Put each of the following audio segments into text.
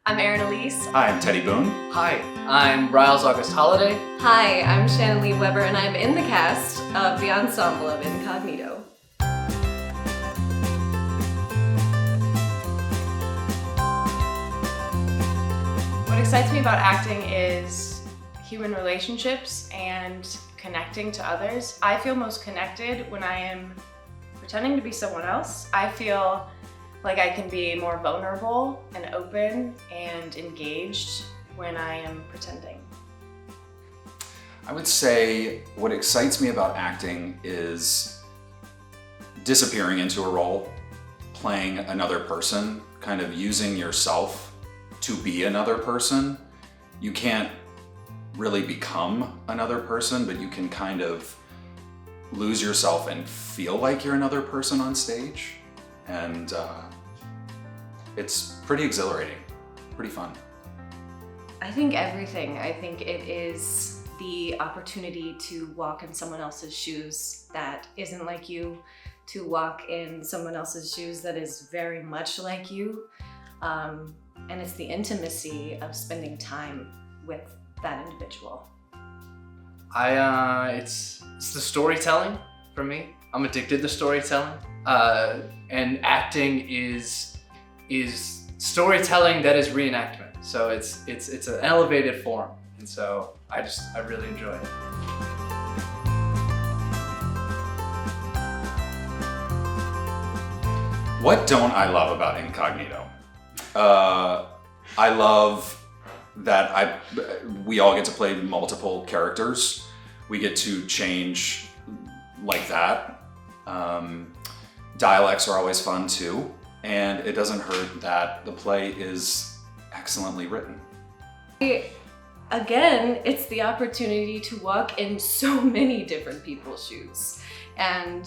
I'm Erin Alys. Hi, I'm Teddy Boone. Hi, I'm Riles Holiday. Hi, I'm Shannon Leigh Weber, and I'm in the cast of the Ensemble of Incognito. What excites me about acting is human relationships and connecting to others. I feel most connected when I am pretending to be someone else. I feel like I can be more vulnerable and open and engaged when I am pretending. I would say what excites me about acting is disappearing into a role, playing another person, kind of using yourself to be another person. You can't really become another person, but you can kind of lose yourself and feel like you're another person on stage. And it's pretty exhilarating, pretty fun. I think everything. I think it is the opportunity to walk in someone else's shoes that isn't like you, to walk in someone else's shoes that is very much like you. And it's the intimacy of spending time with that individual. It's the storytelling for me. I'm addicted to storytelling. And acting is storytelling that is reenactment. So it's an elevated form. And so I really enjoy it. What don't I love about Incognito? I love that we all get to play multiple characters. We get to change like that. Dialects are always fun too. And it doesn't hurt that the play is excellently written. Again, it's the opportunity to walk in so many different people's shoes. And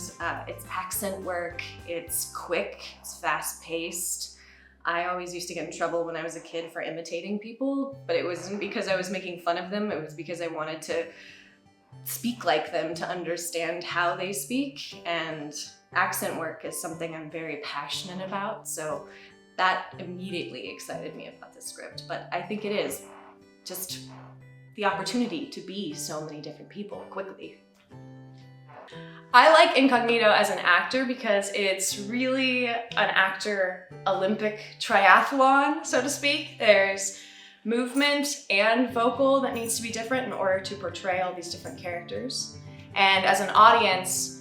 it's accent work, it's quick, it's fast-paced. I always used to get in trouble when I was a kid for imitating people, but it wasn't because I was making fun of them, it was because I wanted to speak like them, to understand how they speak. And accent work is something I'm very passionate about, so that immediately excited me about the script. But I think it is just the opportunity to be so many different people quickly. I like Incognito as an actor because it's really an actor Olympic triathlon, so to speak. There's movement and vocal that needs to be different in order to portray all these different characters. And as an audience,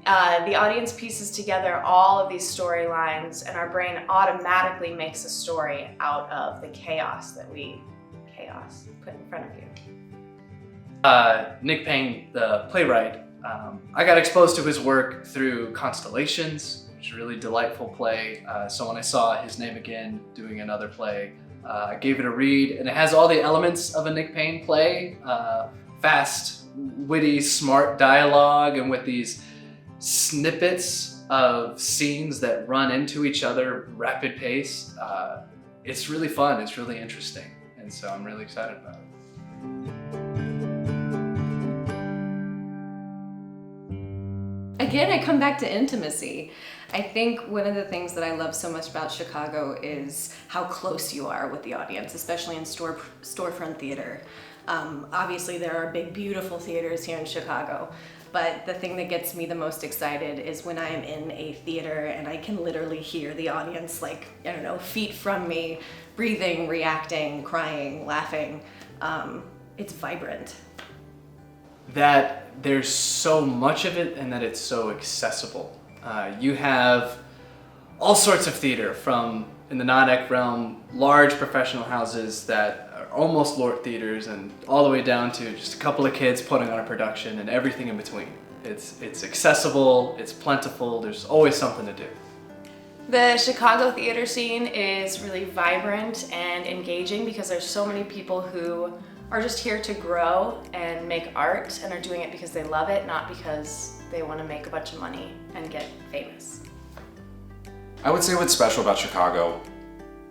the audience pieces together all of these storylines, and our brain automatically makes a story out of the chaos that we put in front of you. Nick Payne, the playwright, I got exposed to his work through Constellations, which is a really delightful play. So when I saw his name again doing another play, I gave it a read, and it has all the elements of a Nick Payne play. Fast, witty, smart dialogue, and with these snippets of scenes that run into each other, rapid pace. It's really fun, it's really interesting, and so I'm really excited about it. Again, I come back to intimacy. I think one of the things that I love so much about Chicago is how close you are with the audience, especially in storefront theater. Obviously, there are big, beautiful theaters here in Chicago, but the thing that gets me the most excited is when I am in a theater and I can literally hear the audience, like, I don't know, feet from me, breathing, reacting, crying, laughing. It's vibrant. That there's so much of it and that it's so accessible. You have all sorts of theater, from, in the non-ec realm, large professional houses that are almost Lort theaters, and all the way down to just a couple of kids putting on a production and everything in between. It's accessible, it's plentiful, there's always something to do. The Chicago theater scene is really vibrant and engaging because there's so many people who are just here to grow and make art, and are doing it because they love it, not because they want to make a bunch of money and get famous. I would say what's special about Chicago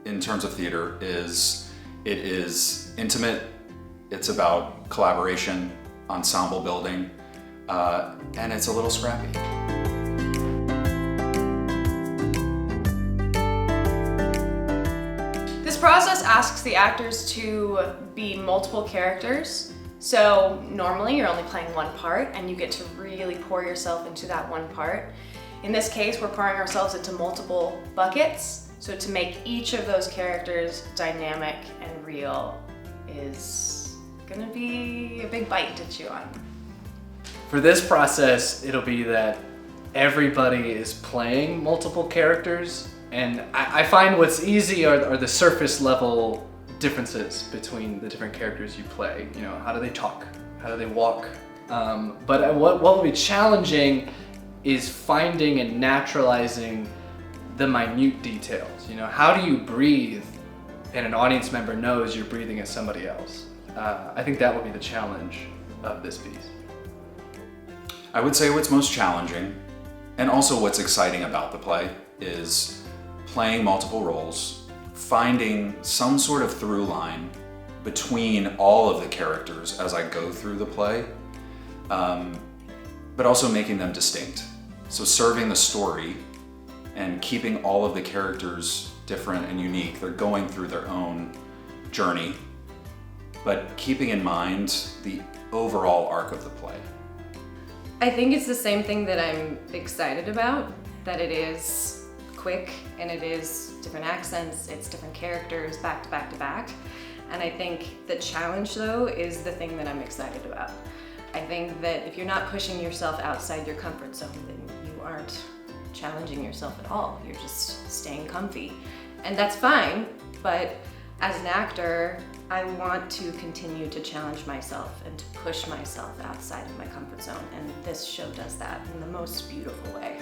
in terms of theater is it is intimate, it's about collaboration, ensemble building, and it's a little scrappy. This process asks the actors to be multiple characters. So normally you're only playing one part and you get to really pour yourself into that one part. In this case, we're pouring ourselves into multiple buckets. So to make each of those characters dynamic and real is gonna be a big bite to chew on. For this process, it'll be that everybody is playing multiple characters, and I find what's easy are the surface level differences between the different characters you play. You know, how do they talk? How do they walk? But what will be challenging is finding and naturalizing the minute details. You know, how do you breathe and an audience member knows you're breathing as somebody else? I think that will be the challenge of this piece. I would say what's most challenging, and also what's exciting about the play, is playing multiple roles, finding some sort of through line between all of the characters as I go through the play, but also making them distinct. So serving the story and keeping all of the characters different and unique. They're going through their own journey, but keeping in mind the overall arc of the play. I think it's the same thing that I'm excited about, that it is quick and it is different accents, it's different characters back to back to back. And I think the challenge though is the thing that I'm excited about. I think that if you're not pushing yourself outside your comfort zone, then you aren't challenging yourself at all. You're just staying comfy. And that's fine, but as an actor, I want to continue to challenge myself and to push myself outside of my comfort zone. And this show does that in the most beautiful way.